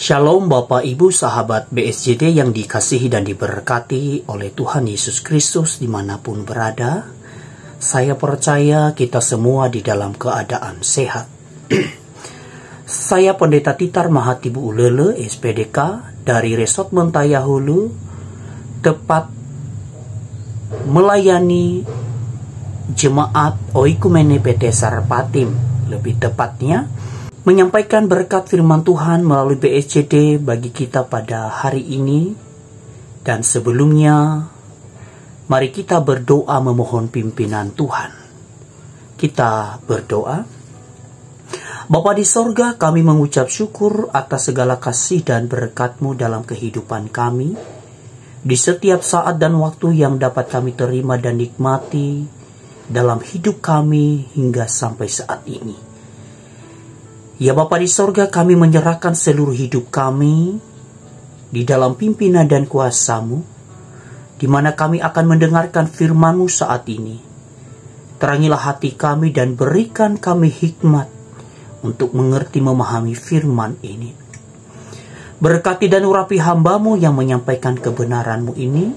Shalom Bapak Ibu sahabat BSJD yang dikasihi dan diberkati oleh Tuhan Yesus Kristus dimanapun berada. Saya percaya kita semua di dalam keadaan sehat. Saya Pendeta Titar Mahatibu Ulele SPDK dari Resort Mentaya Hulu, tepat melayani Jemaat Oikumene PT Sarpatim, lebih tepatnya menyampaikan berkat firman Tuhan melalui BSJD bagi kita pada hari ini. Dan sebelumnya, mari kita berdoa memohon pimpinan Tuhan. Kita berdoa. Bapa di sorga, kami mengucap syukur atas segala kasih dan berkat-Mu dalam kehidupan kami. Di setiap saat dan waktu yang dapat kami terima dan nikmati dalam hidup kami hingga sampai saat ini. Ya Bapa di sorga, kami menyerahkan seluruh hidup kami di dalam pimpinan dan kuasa-Mu, di mana kami akan mendengarkan firman-Mu saat ini. Terangilah hati kami dan berikan kami hikmat untuk mengerti memahami firman ini. Berkati dan urapi hamba-Mu yang menyampaikan kebenaran-Mu ini,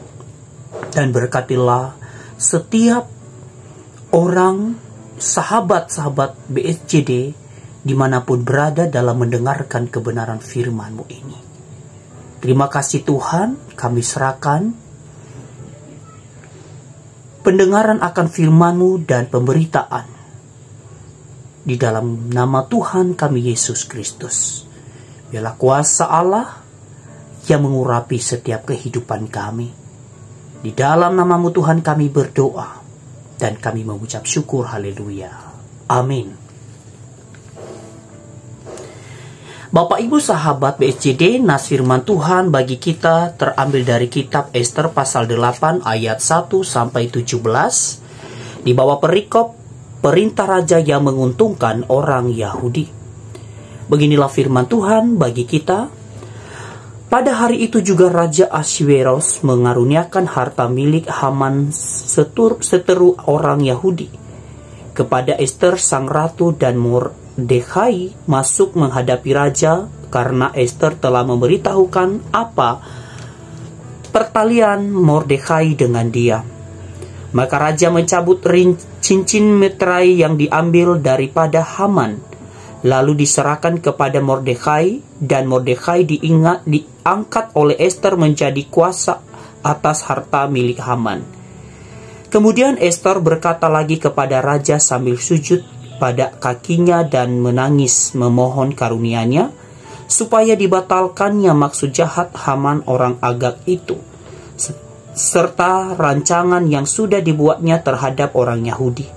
dan berkatilah setiap orang, sahabat-sahabat BSJD, dimanapun berada dalam mendengarkan kebenaran firman-Mu ini. Terima kasih Tuhan, kami serahkan pendengaran akan firman-Mu dan pemberitaan di dalam nama Tuhan kami Yesus Kristus. Biarlah kuasa Allah yang mengurapi setiap kehidupan kami. Di dalam nama-Mu Tuhan kami berdoa dan kami mengucap syukur, haleluya. Amin. Bapak Ibu sahabat BSJD, nas firman Tuhan bagi kita terambil dari kitab Ester pasal 8 ayat 1 sampai 17. Di bawah perikop perintah raja yang menguntungkan orang Yahudi. Beginilah firman Tuhan bagi kita. Pada hari itu juga Raja Ahasweros mengaruniakan harta milik Haman seteru orang Yahudi kepada Ester sang ratu, dan Mordekhai masuk menghadapi raja karena Ester telah memberitahukan apa pertalian Mordekhai dengan dia. Maka raja mencabut cincin meterai yang diambil daripada Haman, lalu diserahkan kepada Mordekhai, dan Mordekhai diangkat oleh Ester menjadi kuasa atas harta milik Haman. Kemudian Ester berkata lagi kepada raja sambil sujud pada kakinya dan menangis memohon karunia-Nya supaya dibatalkannya maksud jahat Haman orang Agag itu, serta rancangan yang sudah dibuatnya terhadap orang Yahudi.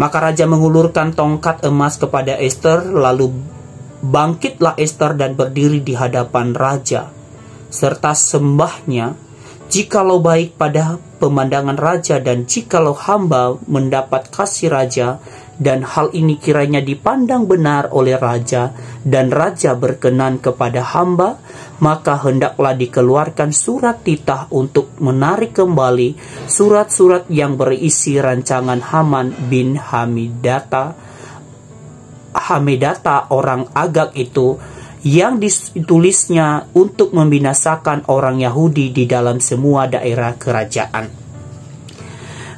Maka raja mengulurkan tongkat emas kepada Ester, lalu bangkitlah Ester dan berdiri di hadapan raja, serta sembahnya, jikalau baik pada pemandangan raja dan jikalau hamba mendapat kasih raja, dan hal ini kiranya dipandang benar oleh raja, dan raja berkenan kepada hamba, maka hendaklah dikeluarkan surat titah untuk menarik kembali surat-surat yang berisi rancangan Haman bin Hamedata orang Agag itu, yang ditulisnya untuk membinasakan orang Yahudi di dalam semua daerah kerajaan.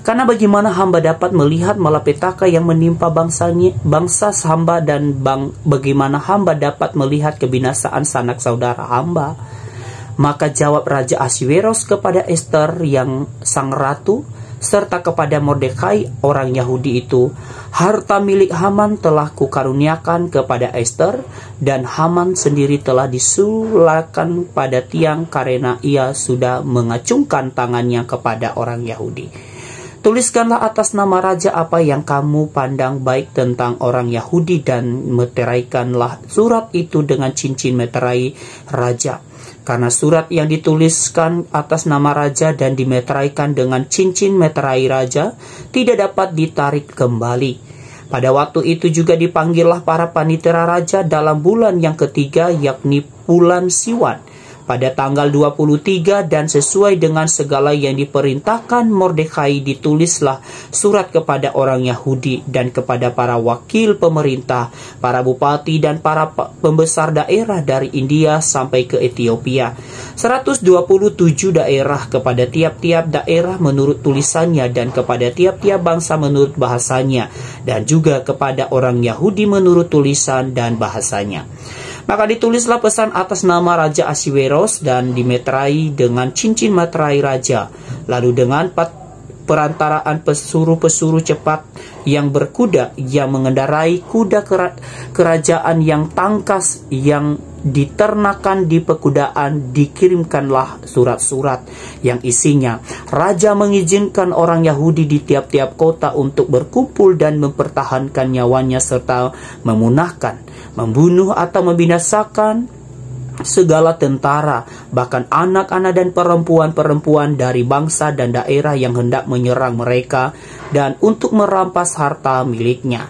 Karena bagaimana hamba dapat melihat malapetaka yang menimpa bangsa hamba, dan bagaimana hamba dapat melihat kebinasaan sanak saudara hamba? Maka jawab Raja Ahasweros kepada Ester yang sang ratu, serta kepada Mordekhai orang Yahudi itu, harta milik Haman telah kukaruniakan kepada Ester, dan Haman sendiri telah disulakan pada tiang karena ia sudah mengacungkan tangannya kepada orang Yahudi. Tuliskanlah atas nama raja apa yang kamu pandang baik tentang orang Yahudi, dan meteraikanlah surat itu dengan cincin meterai raja. Karena surat yang dituliskan atas nama raja dan dimeteraikan dengan cincin meterai raja tidak dapat ditarik kembali. Pada waktu itu juga dipanggillah para panitera raja dalam bulan yang ketiga, yakni bulan Siwan. Pada tanggal 23 dan sesuai dengan segala yang diperintahkan Mordekai, ditulislah surat kepada orang Yahudi dan kepada para wakil pemerintah, para bupati dan para pembesar daerah dari India sampai ke Ethiopia. 127 daerah, kepada tiap-tiap daerah menurut tulisannya dan kepada tiap-tiap bangsa menurut bahasanya, dan juga kepada orang Yahudi menurut tulisan dan bahasanya. Maka ditulislah pesan atas nama Raja Ahasweros dan dimeterai dengan cincin materai raja. Lalu dengan perantaraan pesuruh-pesuruh cepat yang berkuda yang mengendarai kuda kerajaan yang tangkas yang diternakan di pekudaan, dikirimkanlah surat-surat yang isinya raja mengizinkan orang Yahudi di tiap-tiap kota untuk berkumpul dan mempertahankan nyawanya serta memunahkan, membunuh atau membinasakan segala tentara, bahkan anak-anak dan perempuan-perempuan dari bangsa dan daerah yang hendak menyerang mereka, dan untuk merampas harta miliknya.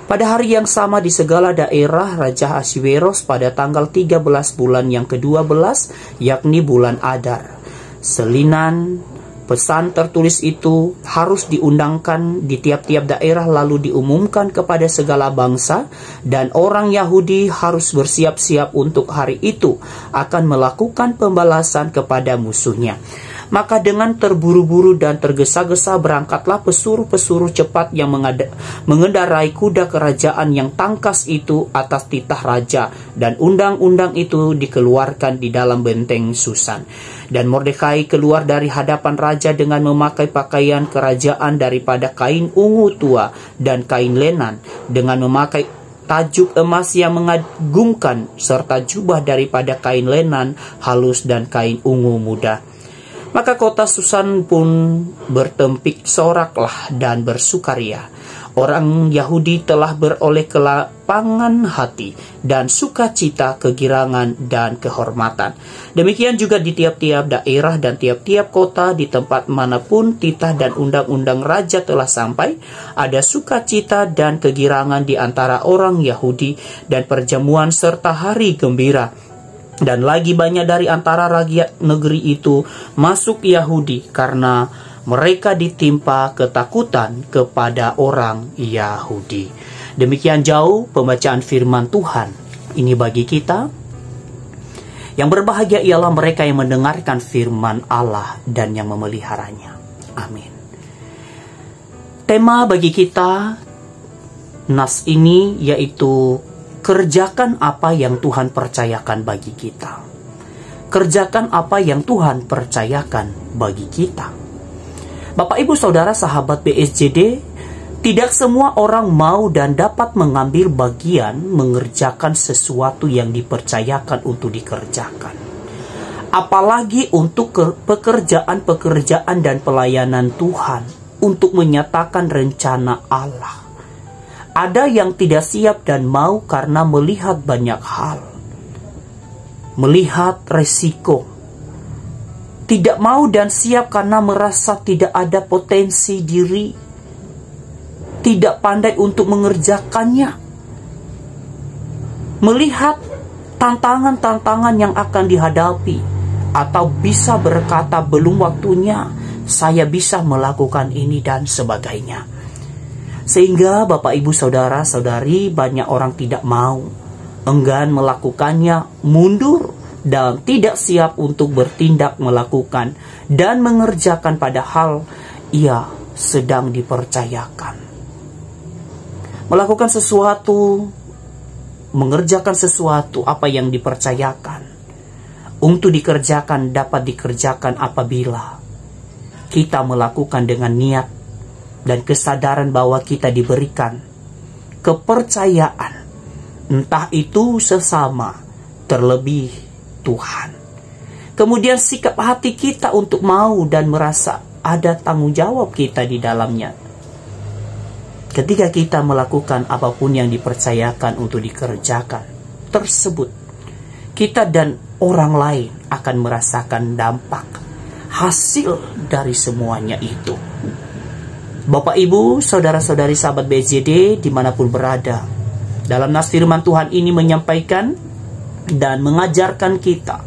Pada hari yang sama di segala daerah, Raja Ahasweros pada tanggal 13 bulan yang ke-12, yakni bulan Adar. Salinan pesan tertulis itu harus diundangkan di tiap-tiap daerah lalu diumumkan kepada segala bangsa, dan orang Yahudi harus bersiap-siap untuk hari itu akan melakukan pembalasan kepada musuhnya. Maka dengan terburu-buru dan tergesa-gesa berangkatlah pesuruh-pesuruh cepat yang mengendarai kuda kerajaan yang tangkas itu atas titah raja, dan undang-undang itu dikeluarkan di dalam benteng Susan. Dan Mordekai keluar dari hadapan raja dengan memakai pakaian kerajaan daripada kain ungu tua dan kain lenan, dengan memakai tajuk emas yang mengagumkan, serta jubah daripada kain lenan halus dan kain ungu muda. Maka kota Susan pun bertempik soraklah dan bersukaria. Orang Yahudi telah beroleh kelapangan hati dan sukacita, kegirangan dan kehormatan. Demikian juga di tiap-tiap daerah dan tiap-tiap kota, di tempat manapun titah dan undang-undang raja telah sampai, ada sukacita dan kegirangan di antara orang Yahudi dan perjamuan serta hari gembira. Dan lagi banyak dari antara rakyat negeri itu masuk Yahudi karena mereka ditimpa ketakutan kepada orang Yahudi. Demikian jauh pembacaan firman Tuhan. Ini bagi kita. Yang berbahagia ialah mereka yang mendengarkan firman Allah dan yang memeliharanya. Amin. Tema bagi kita nas ini yaitu kerjakan apa yang Tuhan percayakan bagi kita. Kerjakan apa yang Tuhan percayakan bagi kita. Bapak, Ibu, Saudara, sahabat BSJD, tidak semua orang mau dan dapat mengambil bagian mengerjakan sesuatu yang dipercayakan untuk dikerjakan. Apalagi untuk pekerjaan-pekerjaan dan pelayanan Tuhan, untuk menyatakan rencana Allah. Ada yang tidak siap dan mau karena melihat banyak hal. Melihat resiko. Tidak mau dan siap karena merasa tidak ada potensi diri. Tidak pandai untuk mengerjakannya. Melihat tantangan-tantangan yang akan dihadapi. Atau bisa berkata belum waktunya saya bisa melakukan ini dan sebagainya. Sehingga Bapak, Ibu, Saudara, Saudari, banyak orang tidak mau, enggan melakukannya, mundur, dan tidak siap untuk bertindak melakukan dan mengerjakan padahal ia sedang dipercayakan. Melakukan sesuatu, mengerjakan sesuatu apa yang dipercayakan. Untuk dikerjakan dapat dikerjakan apabila kita melakukan dengan niat dan kesadaran bahwa kita diberikan kepercayaan, entah itu sesama, terlebih Tuhan. Kemudian sikap hati kita untuk mau dan merasa ada tanggung jawab kita di dalamnya. Ketika kita melakukan apapun yang dipercayakan untuk dikerjakan tersebut, kita dan orang lain akan merasakan dampak hasil dari semuanya itu. Bapak, Ibu, Saudara-saudari, sahabat BSJD dimanapun berada, dalam nas firman Tuhan ini menyampaikan dan mengajarkan kita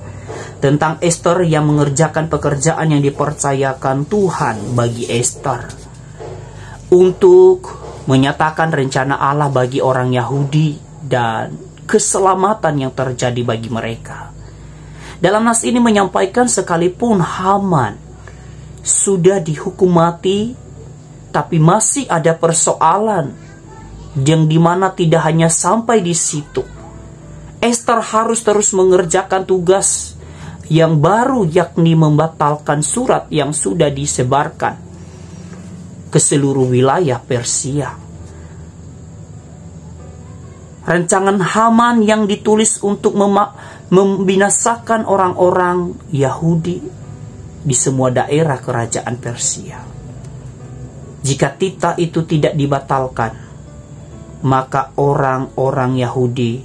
tentang Ester yang mengerjakan pekerjaan yang dipercayakan Tuhan bagi Ester untuk menyatakan rencana Allah bagi orang Yahudi dan keselamatan yang terjadi bagi mereka. Dalam nas ini menyampaikan sekalipun Haman sudah dihukum mati, tapi masih ada persoalan yang dimana tidak hanya sampai di situ. Ester harus terus mengerjakan tugas yang baru, yakni membatalkan surat yang sudah disebarkan ke seluruh wilayah Persia. Rancangan Haman yang ditulis untuk membinasakan orang-orang Yahudi di semua daerah kerajaan Persia. Jika titah itu tidak dibatalkan, maka orang-orang Yahudi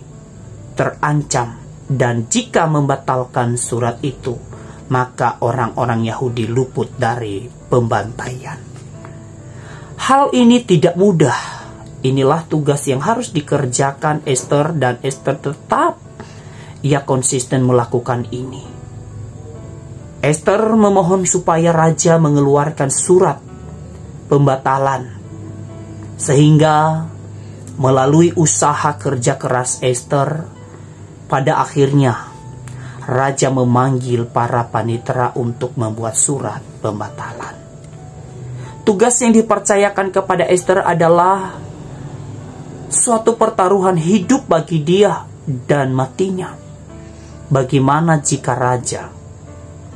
terancam, dan jika membatalkan surat itu, maka orang-orang Yahudi luput dari pembantaian. Hal ini tidak mudah. Inilah tugas yang harus dikerjakan Ester, dan Ester tetap ia konsisten melakukan ini. Ester memohon supaya raja mengeluarkan surat pembatalan, sehingga melalui usaha kerja keras Ester, pada akhirnya raja memanggil para panitera untuk membuat surat pembatalan. Tugas yang dipercayakan kepada Ester adalah suatu pertaruhan hidup bagi dia dan matinya. Bagaimana jika raja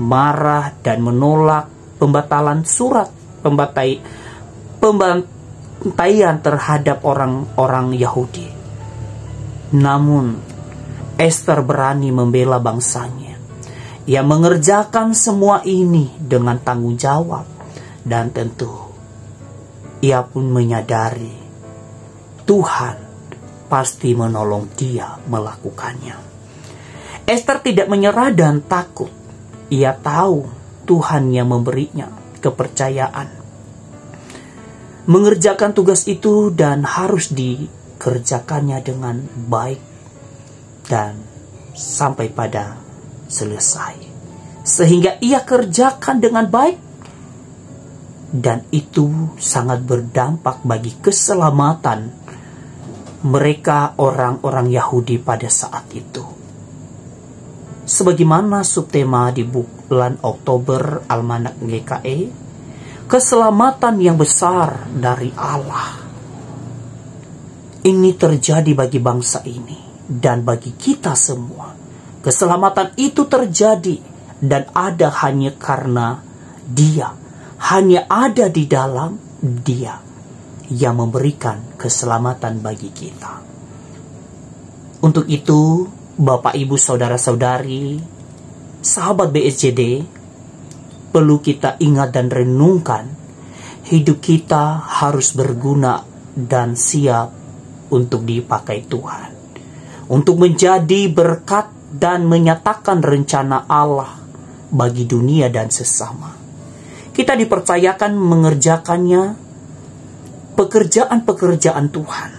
marah dan menolak pembatalan surat pembantaian terhadap orang-orang Yahudi? Namun Ester berani membela bangsanya. Ia mengerjakan semua ini dengan tanggung jawab, dan tentu ia pun menyadari Tuhan pasti menolong dia melakukannya. Ester tidak menyerah dan takut. Ia tahu Tuhan yang memberinya kepercayaan mengerjakan tugas itu, dan harus dikerjakannya dengan baik dan sampai pada selesai, sehingga ia kerjakan dengan baik, dan itu sangat berdampak bagi keselamatan mereka orang-orang Yahudi pada saat itu. Sebagaimana subtema di bulan Oktober Almanak GKE, keselamatan yang besar dari Allah ini terjadi bagi bangsa ini dan bagi kita semua. Keselamatan itu terjadi dan ada hanya karena Dia, hanya ada di dalam Dia yang memberikan keselamatan bagi kita. Untuk itu, Bapak, Ibu, Saudara-saudari, sahabat BSJD, perlu kita ingat dan renungkan, hidup kita harus berguna dan siap untuk dipakai Tuhan, untuk menjadi berkat dan menyatakan rencana Allah bagi dunia dan sesama. Kita dipercayakan mengerjakannya pekerjaan-pekerjaan Tuhan,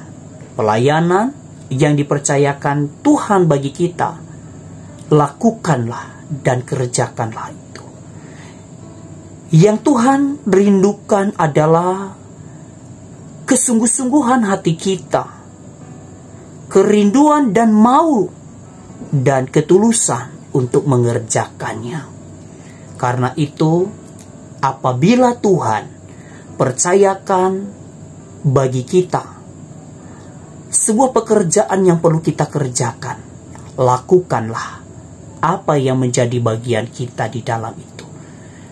pelayanan yang dipercayakan Tuhan bagi kita. Lakukanlah dan kerjakanlah itu. Yang Tuhan rindukan adalah kesungguh-sungguhan hati kita, kerinduan dan mau dan ketulusan untuk mengerjakannya. Karena itu, apabila Tuhan percayakan bagi kita sebuah pekerjaan yang perlu kita kerjakan, lakukanlah apa yang menjadi bagian kita di dalam itu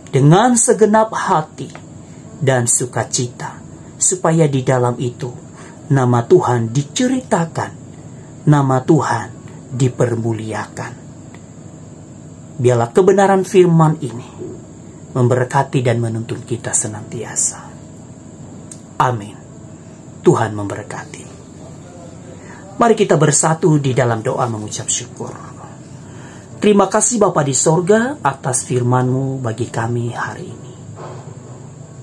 dengan segenap hati dan sukacita, supaya di dalam itu nama Tuhan diceritakan, nama Tuhan dipermuliakan. Biarlah kebenaran firman ini memberkati dan menuntun kita senantiasa. Amin. Tuhan memberkati. Mari kita bersatu di dalam doa mengucap syukur. Terima kasih Bapa di sorga atas firman-Mu bagi kami hari ini.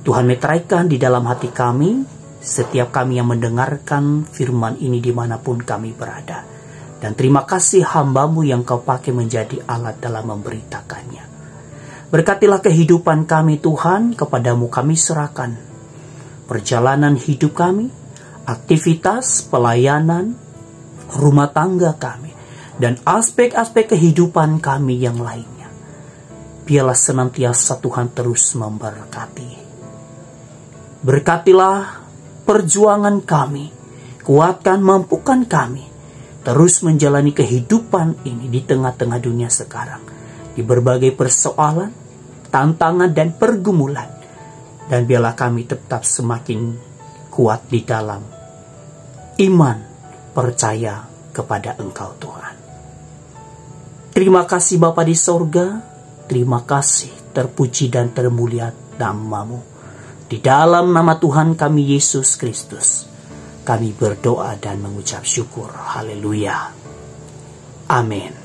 Tuhan meteraikan di dalam hati kami, setiap kami yang mendengarkan firman ini dimanapun kami berada. Dan terima kasih hamba-Mu yang Kau pakai menjadi alat dalam memberitakannya. Berkatilah kehidupan kami Tuhan, kepada-Mu kami serahkan. Perjalanan hidup kami, aktivitas, pelayanan, rumah tangga kami, dan aspek-aspek kehidupan kami yang lainnya. Biarlah senantiasa Tuhan terus memberkati. Berkatilah perjuangan kami, kuatkan, mampukan kami terus menjalani kehidupan ini di tengah-tengah dunia sekarang, di berbagai persoalan, tantangan, dan pergumulan. Dan biarlah kami tetap semakin kuat di dalam iman, percaya kepada Engkau Tuhan. Terima kasih Bapa di sorga, terima kasih, terpuji dan termulia nama-Mu. Di dalam nama Tuhan kami Yesus Kristus, kami berdoa dan mengucap syukur. Haleluya. Amin.